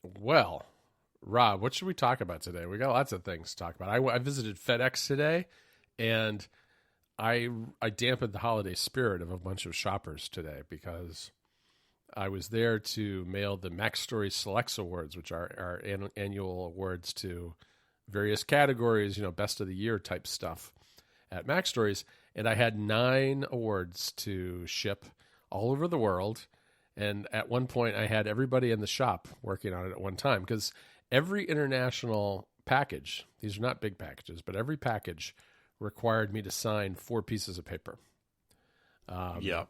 Well, Rob, what should we talk about today? We got lots of things to talk about. I visited Fedex today, and I dampened the holiday spirit of a bunch of shoppers today because I was there to mail the Mac Story Selects Awards, which are our annual awards to various categories, best of the year type stuff at Mac Stories. And I had 9 awards to ship all over the world. And at one point, I had everybody in the shop working on it at one time because every international package, these are not big packages, but every package required me to sign 4 pieces of paper. Yeah.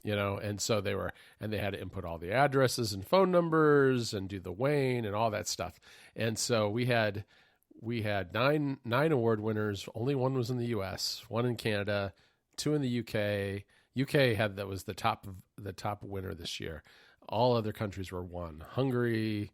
And so they had to input all the addresses and phone numbers and do the weighing and all that stuff. And so we had nine award winners. Only one was in the U.S., one in Canada, 2 in the UK. That was the top winner this year. All other countries were won. Hungary,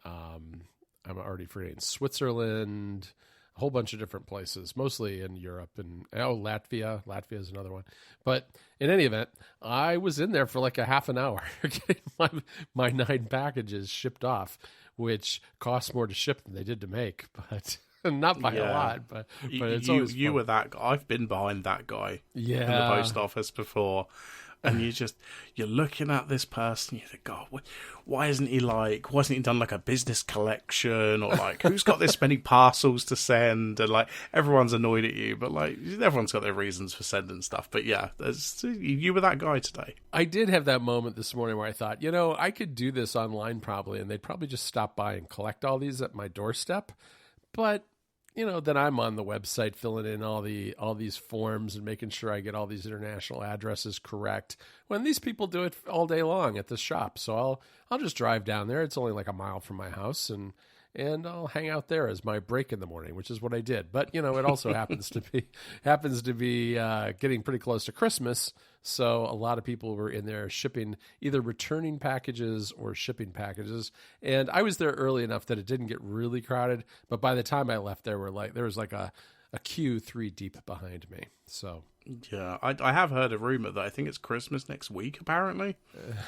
I'm already forgetting, Switzerland, a whole bunch of different places, mostly in Europe, and Latvia. Latvia is another one. But in any event, I was in there for like a half an hour getting my 9 packages shipped off, which cost more to ship than they did to make, but not by a lot. But it's always you fun. were that guy. I've been behind that guy in the Yeah. post office before. And you're looking at this person, you think, God, why hasn't he done like a business collection, or like, who's got this many parcels to send? And like, everyone's annoyed at you, but like, everyone's got their reasons for sending stuff. But yeah, you were that guy today. I did have that moment this morning where I thought, I could do this online probably, and they'd probably just stop by and collect all these at my doorstep. But then I'm on the website filling in all these forms and making sure I get all these international addresses correct, when these people do it all day long at the shop. So I'll just drive down there. It's only like a mile from my house, and I'll hang out there as my break in the morning, which is what I did. But it also happens to be getting pretty close to Christmas. So a lot of people were in there shipping, either returning packages or shipping packages. And I was there early enough that it didn't get really crowded. But by the time I left, there was like a queue 3 deep behind me. So Yeah, I have heard a rumor that I think it's Christmas next week, apparently.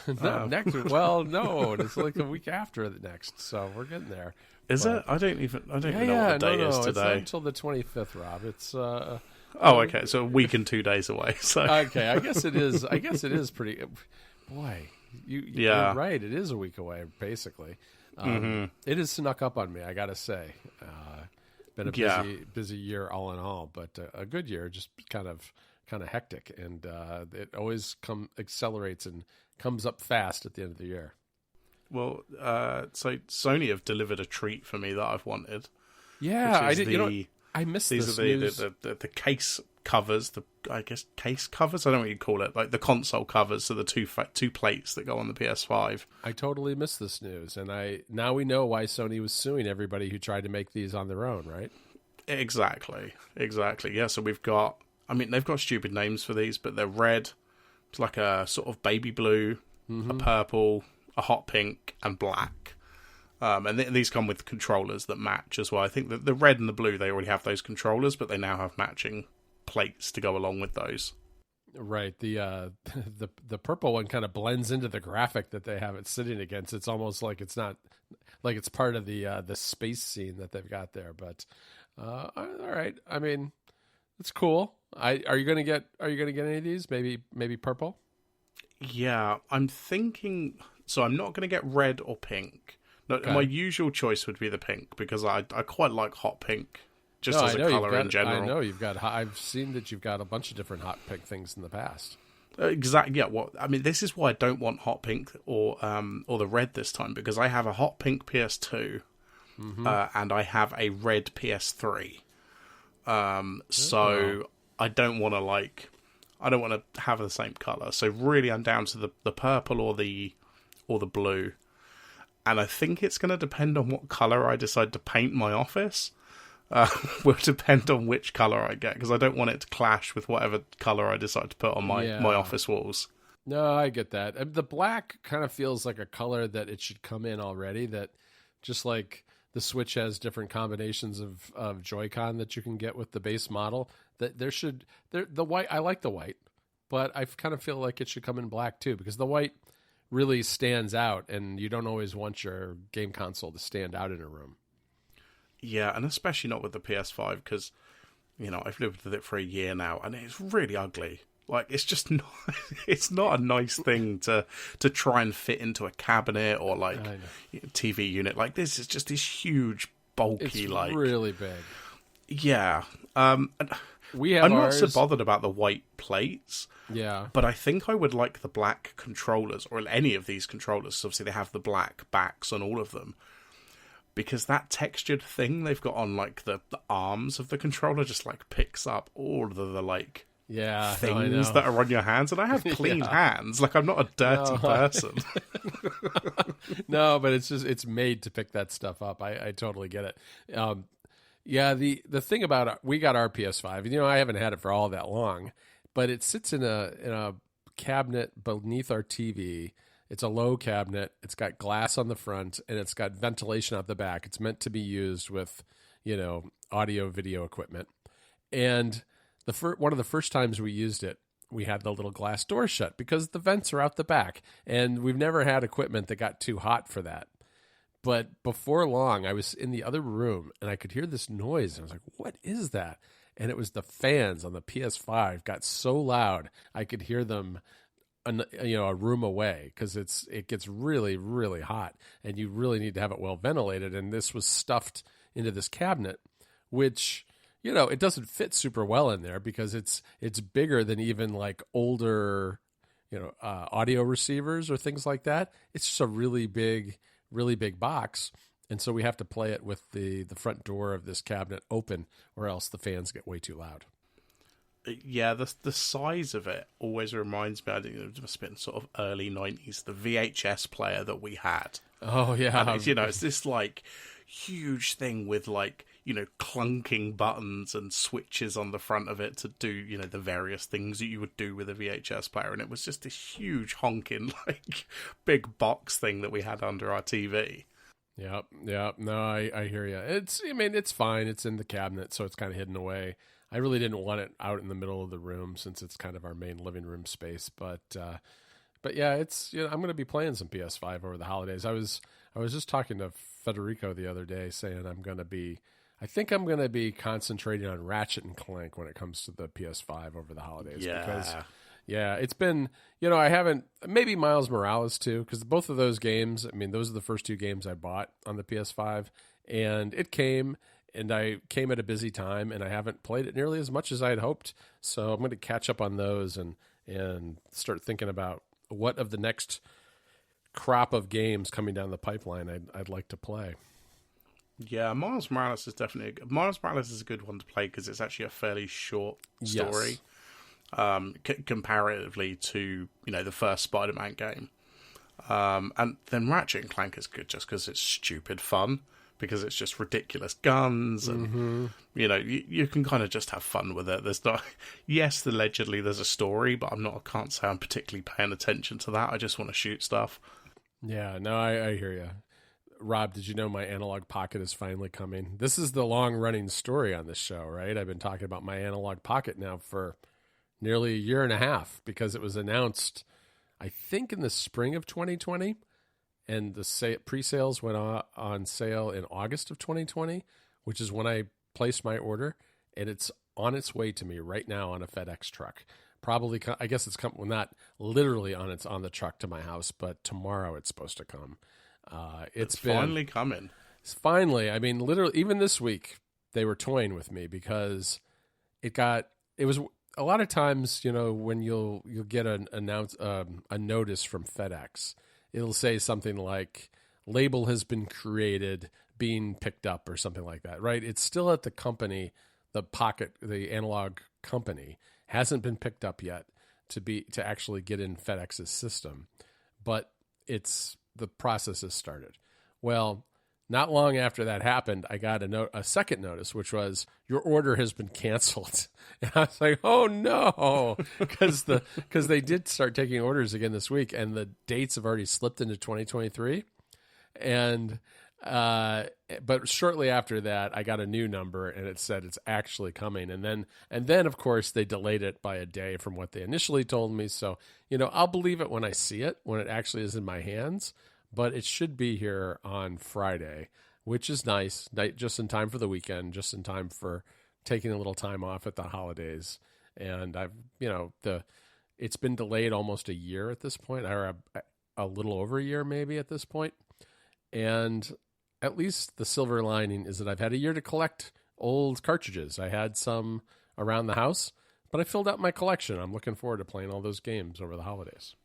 no, it's like a week after the next. So we're getting there. Is it? I don't even know what the date is today. It's not until the 25th, Rob. It's Oh, okay. So a week and 2 days away. So okay, I guess it is pretty. Boy, you're right. It is a week away, basically. It has snuck up on me, I gotta say. Been a busy year all in all, but a good year, just kind of hectic, and it always accelerates and comes up fast at the end of the year. Well, so Sony have delivered a treat for me that I've wanted. Yeah, I did. I missed these this are news. the case covers, case covers. I don't know what you call it, like the console covers. So the two plates that go on the PS5. I totally missed this news, and now we know why Sony was suing everybody who tried to make these on their own, right? Exactly. Yeah. So they've got stupid names for these, but they're red. It's like a sort of baby blue, a purple, a hot pink, and black. And these come with controllers that match as well. I think that the red and the blue, they already have those controllers, but they now have matching plates to go along with those. Right. The purple one kind of blends into the graphic that they have it sitting against. It's almost like it's not like it's part of the space scene that they've got there. But all right. I mean, it's cool. Are you gonna get any of these? Maybe purple. Yeah, I'm thinking. So I'm not gonna get red or pink. No, okay. My usual choice would be the pink because I quite like hot pink, as a color in general. I know you've got. I've seen that you've got a bunch of different hot pink things in the past. Exactly. Yeah. Well, I mean, this is why I don't want hot pink or the red this time, because I have a hot pink PS2, and I have a red PS3. So I don't want to have the same color. So really, I'm down to the purple or the blue. And I think it's going to depend on what colour I decide to paint my office. Will depend on which colour I get, because I don't want it to clash with whatever colour I decide to put on my office walls. No, I get that. The black kind of feels like a colour that it should come in already, that just like the Switch has different combinations of Joy-Con that you can get with the base model, that the white, I like the white, but I kind of feel like it should come in black too, because the white really stands out, and you don't always want your game console to stand out in a room. Yeah, and especially not with the PS5, because, I've lived with it for a year now, and it's really ugly. Like, it's just not, it's not a nice thing to try and fit into a cabinet or, like, TV unit. Like, this is just this huge, bulky, it's really big. Yeah. I'm not so bothered about the white plates. Yeah. But I think I would like the black controllers, or any of these controllers. So obviously they have the black backs on all of them. Because that textured thing they've got on, like, the arms of the controller just, like, picks up all of the like, things that are on your hands. And I have clean hands. Like, I'm not a dirty person. No, but it's made to pick that stuff up. I totally get it. The thing about it, we got our PS5, and I haven't had it for all that long, but it sits in a cabinet beneath our TV. It's a low cabinet. It's got glass on the front, and it's got ventilation out the back. It's meant to be used with, audio video equipment. And one of the first times we used it, we had the little glass door shut because the vents are out the back, and we've never had equipment that got too hot for that. But before long, I was in the other room, and I could hear this noise. And I was like, what is that? And it was the fans on the PS5 got so loud, I could hear them a room away, because it gets really, really hot, and you really need to have it well ventilated. And this was stuffed into this cabinet, which, it doesn't fit super well in there because it's bigger than even like older, audio receivers or things like that. It's just a really big box, and so we have to play it with the front door of this cabinet open, or else the fans get way too loud. Yeah, the size of it always reminds me, I think it must have been sort of early 90s, the VHS player that we had. Oh, yeah. And it's this, like, huge thing with, like, clunking buttons and switches on the front of it to do, the various things that you would do with a VHS player. And it was just this huge honking, like, big box thing that we had under our TV. Yep. No, I hear you. It's fine. It's in the cabinet, so it's kind of hidden away. I really didn't want it out in the middle of the room since it's kind of our main living room space. But yeah, it's I'm going to be playing some PS5 over the holidays. I was just talking to Federico the other day, saying I think I'm going to be concentrating on Ratchet and Clank when it comes to the PS5 over the holidays. Yeah. Because, it's been, I haven't, maybe Miles Morales too, because both of those games, those are the first two games I bought on the PS5, and it came, and I came at a busy time, and I haven't played it nearly as much as I had hoped. So I'm going to catch up on those and start thinking about what of the next crop of games coming down the pipeline I'd like to play. Yeah, Miles Morales is Miles Morales is a good one to play because it's actually a fairly short story, comparatively to the first Spider-Man game. And then Ratchet and Clank is good just because it's stupid fun, because it's just ridiculous guns, and you can kind of just have fun with it. There's not, yes, allegedly there's a story, but I can't say I'm particularly paying attention to that. I just want to shoot stuff. Yeah, no, I hear you. Rob, did you know my Analog Pocket is finally coming? This is the long-running story on this show, right? I've been talking about my Analog Pocket now for nearly a year and a half, because it was announced, I think, in the spring of 2020, and the pre-sales went on sale in August of 2020, which is when I placed my order, and it's on its way to me right now on a FedEx truck. Probably, I guess it's come, well, not literally on the truck to my house, but tomorrow it's supposed to come. It's finally coming. It's finally. Literally, even this week they were toying with me, because it was a lot of times, when you'll get a notice from FedEx, it'll say something like label has been created, being picked up, or something like that, right? It's still at the company, the Analog company hasn't been picked up yet to actually get in FedEx's system, but the process has started. Well, not long after that happened, I got a second notice, which was, your order has been canceled. And I was like, oh no, because they did start taking orders again this week, and the dates have already slipped into 2023. And But shortly after that, I got a new number, and it said it's actually coming. And then, of course, they delayed it by a day from what they initially told me. So, I'll believe it when I see it, when it actually is in my hands. But it should be here on Friday, which is nice, just in time for the weekend, just in time for taking a little time off at the holidays. And it's been delayed almost a year at this point, or a little over a year maybe at this point. And at least the silver lining is that I've had a year to collect old cartridges. I had some around the house, but I filled out my collection. I'm looking forward to playing all those games over the holidays.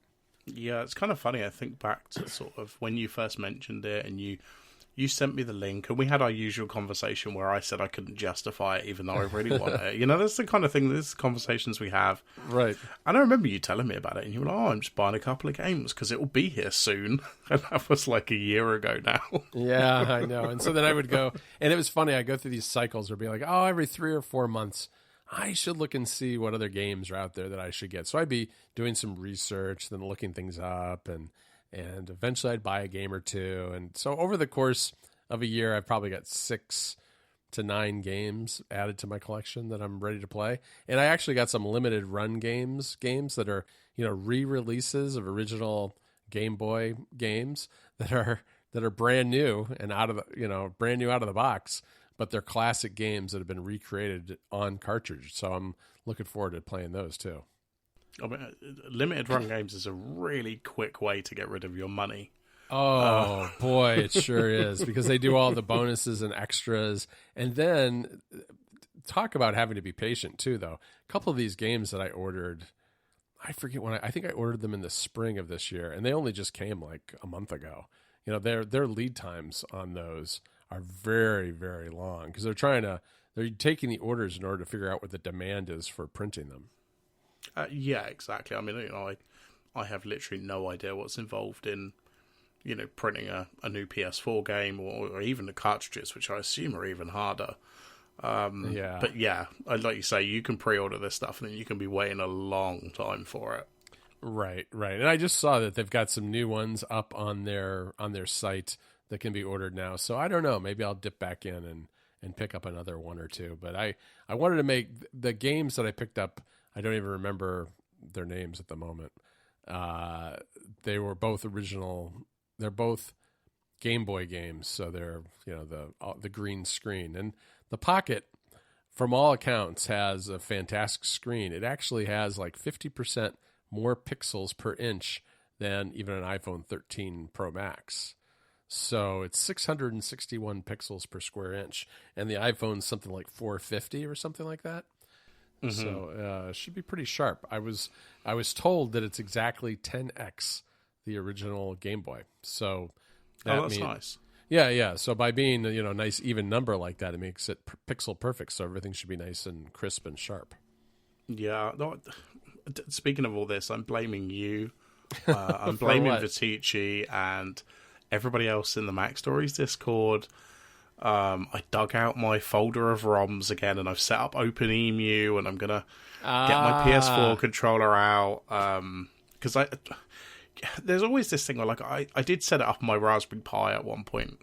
Yeah, it's kind of funny. I think back to sort of when you first mentioned it, and you sent me the link, and we had our usual conversation where I said I couldn't justify it even though I really want it. That's the kind of thing, this conversations we have. Right. And I remember you telling me about it, and you were like, oh, I'm just buying a couple of games because it will be here soon. And that was like a year ago now. Yeah, I know. And so then I would go, and it was funny, I go through these cycles where I'd be like, oh, every 3 or 4 months, I should look and see what other games are out there that I should get. So I'd be doing some research, then looking things up, and eventually I'd buy a game or two. And so over the course of a year, I've probably got 6 to 9 games added to my collection that I'm ready to play. And I actually got some limited run games that are, re-releases of original Game Boy games that are brand new and brand new out of the box, but they're classic games that have been recreated on cartridge. So I'm looking forward to playing those too. I mean, limited run games is a really quick way to get rid of your money. Oh, boy, it sure is, because they do all the bonuses and extras. And then talk about having to be patient too, though. A couple of these games that I ordered, I forget when I think I ordered them in the spring of this year, and they only just came like a month ago. Their lead times on those are very, very long because they're taking the orders in order to figure out what the demand is for printing them. Yeah, exactly. I mean, I have literally no idea what's involved in, printing a new PS4 game or even the cartridges, which I assume are even harder. Yeah. But yeah, like you say, you can pre-order this stuff and then you can be waiting a long time for it. Right. And I just saw that they've got some new ones up on their site that can be ordered now. So I don't know. Maybe I'll dip back in and pick up another one or two. But I wanted to make the games that I picked up. I don't even remember their names at the moment. They were both original. They're both Game Boy games. So they're, the green screen. And the Pocket, from all accounts, has a fantastic screen. It actually has like 50% more pixels per inch than even an iPhone 13 Pro Max. So it's 661 pixels per square inch, and the iPhone's something like 450 or something like that. Mm-hmm. So it should be pretty sharp. I was told that it's exactly 10x the original Game Boy. So that's nice. Yeah. So by being a nice even number like that, it makes it pixel perfect. So everything should be nice and crisp and sharp. Yeah. No, speaking of all this, I'm blaming you. I'm blaming Vitici and everybody else in the Mac Stories Discord. I dug out my folder of ROMs again, and I've set up OpenEMU, and I'm gonna get my PS4 controller out because there's always this thing where I did set it up on my Raspberry Pi at one point,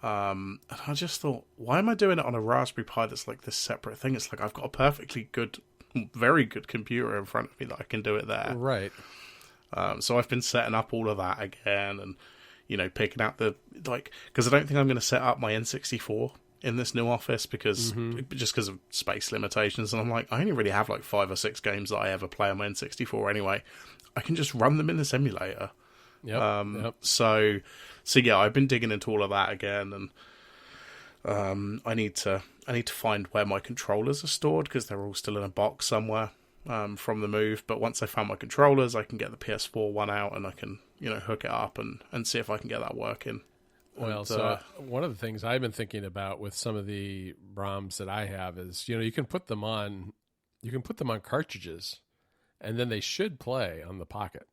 and I just thought, why am I doing it on a Raspberry Pi that's like this separate thing? It's like I've got a perfectly good, very good computer in front of me that I can do it there. Right. So I've been setting up all of that again, and picking out because I don't think I'm going to set up my N64 in this new office because of space limitations. And I'm like, I only really have like 5 or 6 games that I ever play on my N64 anyway. I can just run them in the simulator. Yep. So yeah, I've been digging into all of that again, and I need to find where my controllers are stored because they're all still in a box somewhere from the move. But once I found my controllers, I can get the PS4 one out and I can hook it up and see if I can get that working. Well, so one of the things I've been thinking about with some of the ROMs that I have is, you can put them on cartridges, and then they should play on the Pocket.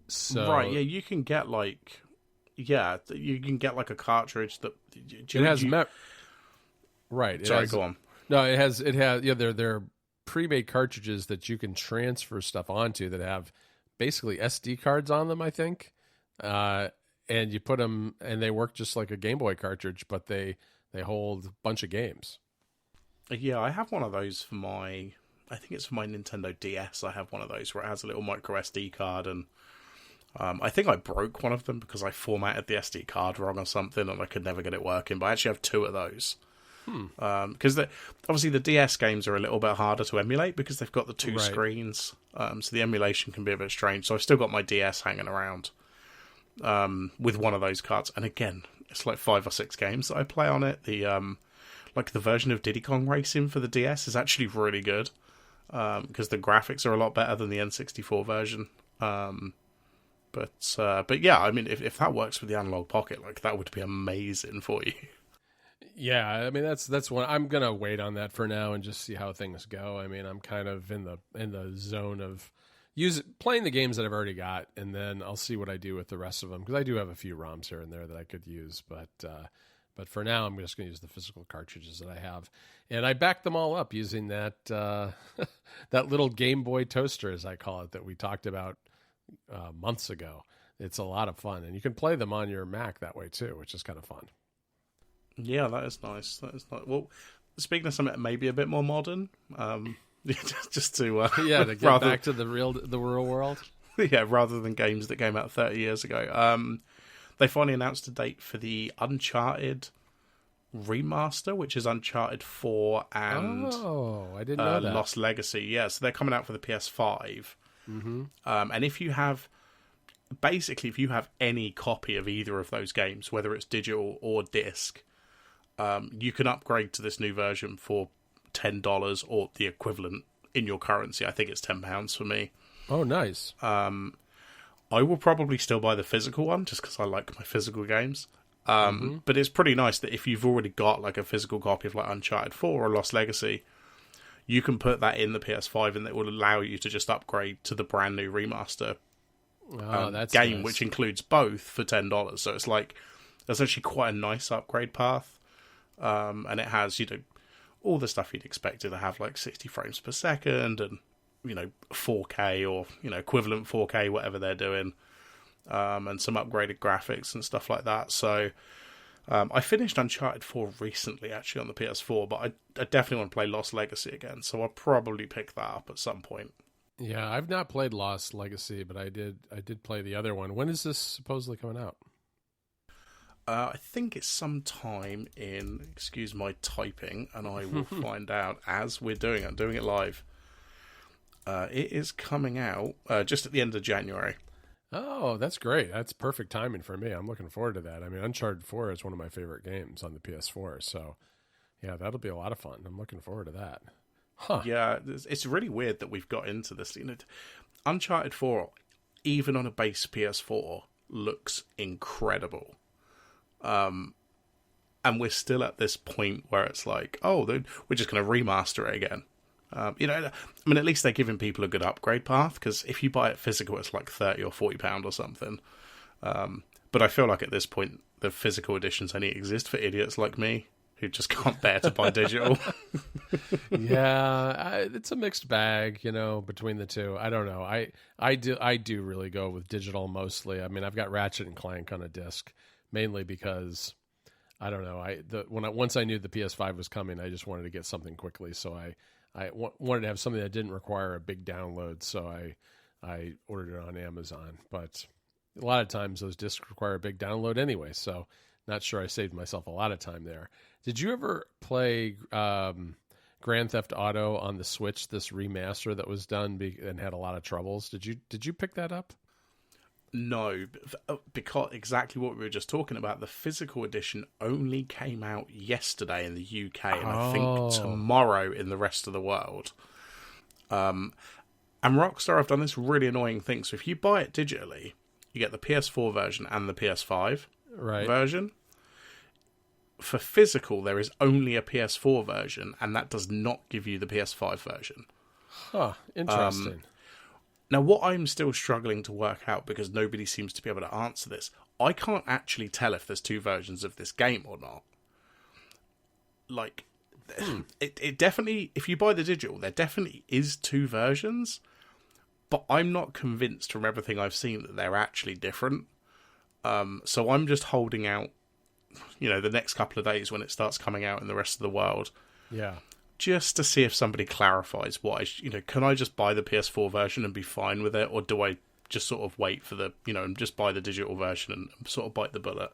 So right, yeah, you can get you can get like a cartridge that it has right. Sorry, go on. No, it has they're pre-made cartridges that you can transfer stuff onto that have basically SD cards on them, I think. and you put them, and they work just like a Game Boy cartridge, but they hold a bunch of games. Yeah, I have one of those for my... I think it's for my Nintendo DS. I have one of those where it has a little micro SD card, and I think I broke one of them because I formatted the SD card wrong or something, and I could never get it working. But I actually have two of those. Because obviously the DS games are a little bit harder to emulate because they've got the two screens, so the emulation can be a bit strange. So I've still got my DS hanging around with one of those cards, and again, it's like 5 or 6 games that I play on it. The like the version of Diddy Kong Racing for the DS is actually really good because the graphics are a lot better than the N64 version. But yeah, I mean, if that works with the Analog Pocket, like that would be amazing for you. Yeah, I mean that's one. I'm gonna wait on that for now and just see how things go. I mean, I'm kind of in the zone of playing the games that I've already got, and then I'll see what I do with the rest of them because I do have a few ROMs here and there that I could use, but for now I'm just gonna use the physical cartridges that I have, and I backed them all up using that that little Game Boy toaster, as I call it, that we talked about months ago. It's a lot of fun, and you can play them on your Mac that way too, which is kind of fun. Yeah, that is nice. Well, speaking of something maybe a bit more modern, just to to get back to the real world. Yeah, rather than games that came out 30 years ago. They finally announced a date for the Uncharted remaster, which is Uncharted 4 and I didn't know that. Lost Legacy. Yeah, so they're coming out for the PS5. Mm-hmm. And if you have any copy of either of those games, whether it's digital or disc, you can upgrade to this new version for $10 or the equivalent in your currency. I think it's £10 for me. Oh, nice. I will probably still buy the physical one just because I like my physical games. But it's pretty nice that if you've already got like a physical copy of like Uncharted 4 or Lost Legacy, you can put that in the PS5 and it will allow you to just upgrade to the brand new remaster game, nice. Which includes both for $10. So it's like, that's actually quite a nice upgrade path. And it has, all the stuff you'd expect it to have, like 60 frames per second and, 4K or, equivalent 4K, whatever they're doing. And some upgraded graphics and stuff like that. So, I finished Uncharted 4 recently, actually, on the PS4, but I definitely want to play Lost Legacy again, so I'll probably pick that up at some point. Yeah, I've not played Lost Legacy, but I did play the other one. When is this supposedly coming out? I think it's sometime in, excuse my typing, and I will find out as we're doing it. I'm doing it live. It is coming out just at the end of January. Oh, that's great. That's perfect timing for me. I'm looking forward to that. I mean, Uncharted 4 is one of my favorite games on the PS4, so yeah, that'll be a lot of fun. I'm looking forward to that. Huh. Yeah, it's really weird that we've got into this. Uncharted 4, even on a base PS4, looks incredible. And we're still at this point where it's like, we're just going to remaster it again. I mean, at least they're giving people a good upgrade path, because if you buy it physical, it's like £30 or £40 or something. But I feel like at this point, the physical editions only exist for idiots like me who just can't bear to buy digital. Yeah, it's a mixed bag, between the two. I don't know. I do really go with digital mostly. I mean, I've got Ratchet and Clank on a disc, mainly because I don't know. Once I knew the PS5 was coming, I just wanted to get something quickly, so I wanted to have something that didn't require a big download, so I ordered it on Amazon. But a lot of times those discs require a big download anyway, so not sure I saved myself a lot of time there. Did you ever play Grand Theft Auto on the Switch, this remaster that was done and had a lot of troubles? Did you pick that up? No, because exactly what we were just talking about, the physical edition only came out yesterday in the UK, and I think tomorrow in the rest of the world. And Rockstar have done this really annoying thing. So if you buy it digitally, you get the PS4 version and the PS5 version. For physical, there is only a PS4 version, and that does not give you the PS5 version. Huh, interesting. Now, what I'm still struggling to work out, because nobody seems to be able to answer this, I can't actually tell if there's two versions of this game or not. Like, it definitely, if you buy the digital, there definitely is two versions, but I'm not convinced from everything I've seen that they're actually different. So I'm just holding out, the next couple of days when it starts coming out in the rest of the world. Yeah. Just to see if somebody clarifies can I just buy the PS4 version and be fine with it, or do I just sort of wait for and just buy the digital version and sort of bite the bullet?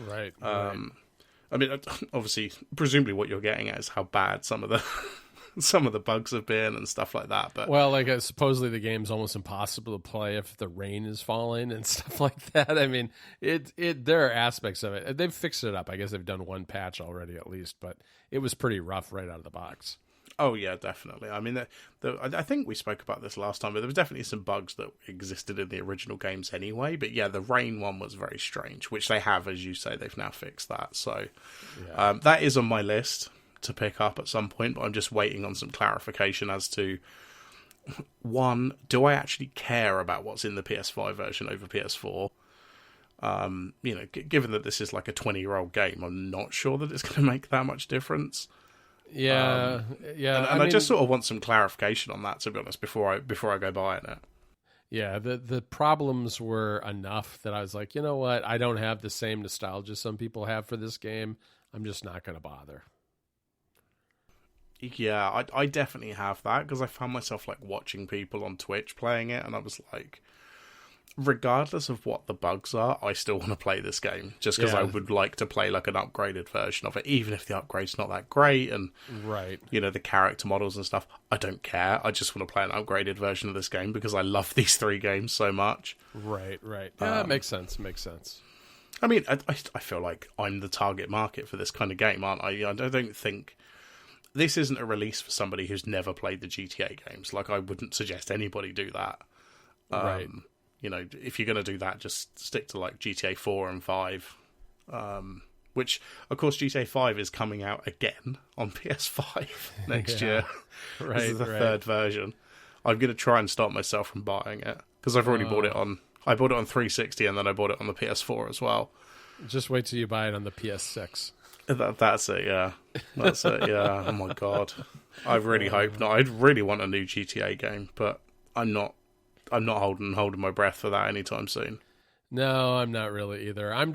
Right. I mean, obviously, presumably what you're getting at is how bad some of the bugs have been and stuff like that. But well, supposedly the game's almost impossible to play if the rain is falling and stuff like that. I mean, there are aspects of it. They've fixed it up. I guess they've done one patch already at least, but it was pretty rough right out of the box. Oh yeah, definitely. I mean, I think we spoke about this last time, but there was definitely some bugs that existed in the original games anyway. But yeah, the rain one was very strange, which they have, as you say, they've now fixed that. So that is on my list to pick up at some point, but I'm just waiting on some clarification as to, one, do I actually care about what's in the PS5 version over PS4? Given that this is like a 20-year-old game, I'm not sure that it's going to make that much difference. Yeah, and I just sort of want some clarification on that, to be honest, before I go buying it. Yeah, the problems were enough that I was like, you know what, I don't have the same nostalgia some people have for this game. I'm just not going to bother. Yeah, I definitely have that, because I found myself like watching people on Twitch playing it, and I was like, regardless of what the bugs are, I still want to play this game, just because I would like to play like an upgraded version of it, even if the upgrade's not that great, and the character models and stuff, I don't care. I just want to play an upgraded version of this game because I love these three games so much. Right. Yeah, makes sense. I mean, I feel like I'm the target market for this kind of game, aren't I? I don't think this isn't a release for somebody who's never played the GTA games. Like, I wouldn't suggest anybody do that. Right. If you're going to do that, just stick to like GTA 4 and 5, which, of course, GTA 5 is coming out again on PS5 next year. Right, this is the third version. I'm going to try and stop myself from buying it, because I've already bought it on... I bought it on 360 and then I bought it on the PS4 as well. Just wait till you buy it on the PS6. That's it, yeah. That's it, yeah. Oh my god. I really hope not. I'd really want a new GTA game, but I'm not holding my breath for that anytime soon. No, I'm not really either. I'm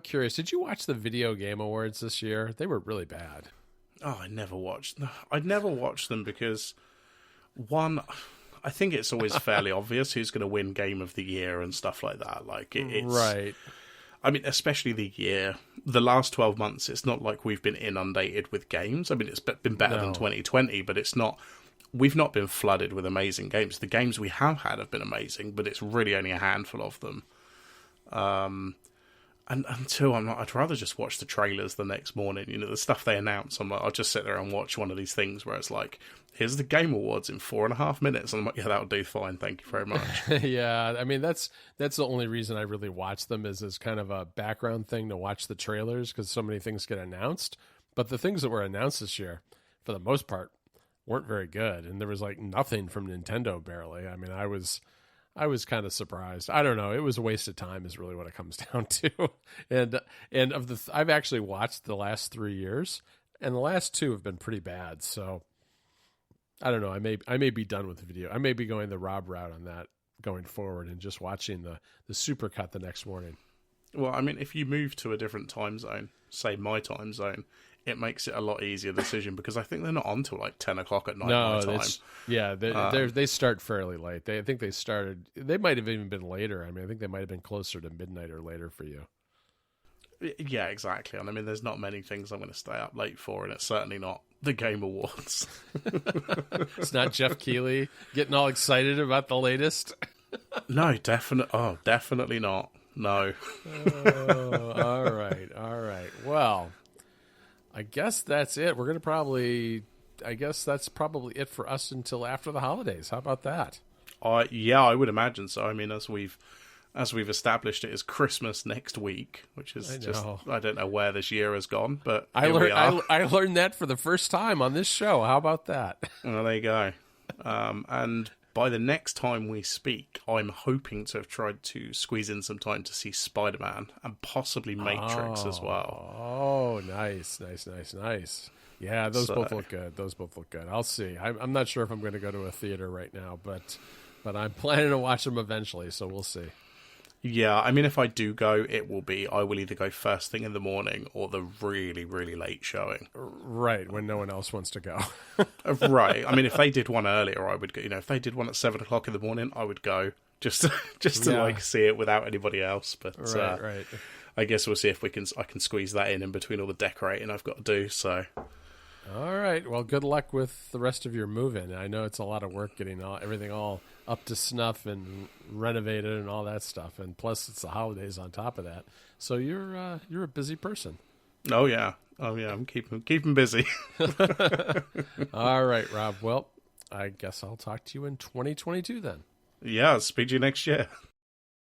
curious. Did you watch the Video Game Awards this year? They were really bad. Oh, I'd never watched them because, one, I think it's always fairly obvious who's going to win Game of the Year and stuff like that. Like it's right. I mean, especially the last 12 months, it's not like we've been inundated with games. I mean, it's been better than 2020, but we've not been flooded with amazing games. The games we have had have been amazing, but it's really only a handful of them. And two, I'd rather just watch the trailers the next morning. The stuff they announce, I'm like, I'll just sit there and watch one of these things where it's like, here's the Game Awards in 4.5 minutes. And I'm like, yeah, that'll do fine. Thank you very much. Yeah. I mean, that's the only reason I really watch them is as kind of a background thing to watch the trailers, because so many things get announced. But the things that were announced this year, for the most part, weren't very good. And there was like nothing from Nintendo barely. I mean, I was kind of surprised. I don't know. It was a waste of time is really what it comes down to. And I've actually watched the last 3 years, and the last 2 have been pretty bad. So I don't know. I may be done with the video. I may be going the Rob route on that going forward and just watching the supercut the next morning. Well, I mean, if you move to a different time zone, say my time zone, it makes it a lot easier decision, because I think they're not on till like 10 o'clock at night. No, my time. They start fairly late. I think they started. They might have even been later. I mean, I think they might have been closer to midnight or later for you. Yeah, exactly. And I mean, there's not many things I'm going to stay up late for, and it's certainly not the Game Awards. It's not Jeff Keighley getting all excited about the latest. No, definitely not. No. All right. Well, I guess that's it. We're going to I guess that's probably it for us until after the holidays. How about that? Yeah, I would imagine so. I mean, as we've established, it is Christmas next week, which is I don't know where this year has gone, but I learned that for the first time on this show. How about that? Well, there you go. And by the next time we speak, I'm hoping to have tried to squeeze in some time to see Spider-Man and possibly Matrix as well. Oh, nice. Yeah, those both look good. I'll see. I'm not sure if I'm going to go to a theater right now, but I'm planning to watch them eventually, so we'll see. Yeah, I mean, if I do go, I will either go first thing in the morning or the really, really late showing. Right, when no one else wants to go. Right. I mean, if they did one earlier, I would go. If they did one at 7 o'clock in the morning, I would go just to Yeah. like see it without anybody else. But Right. I guess we'll see if I can squeeze that in between all the decorating I've got to do. So. All right. Well, good luck with the rest of your move-in. I know it's a lot of work getting everything all up to snuff and renovated and all that stuff, and plus it's the holidays on top of that. So you're a busy person. Oh yeah. I'm keeping busy. All right, Rob. Well, I guess I'll talk to you in 2022 then. Yeah. Speak to you next year.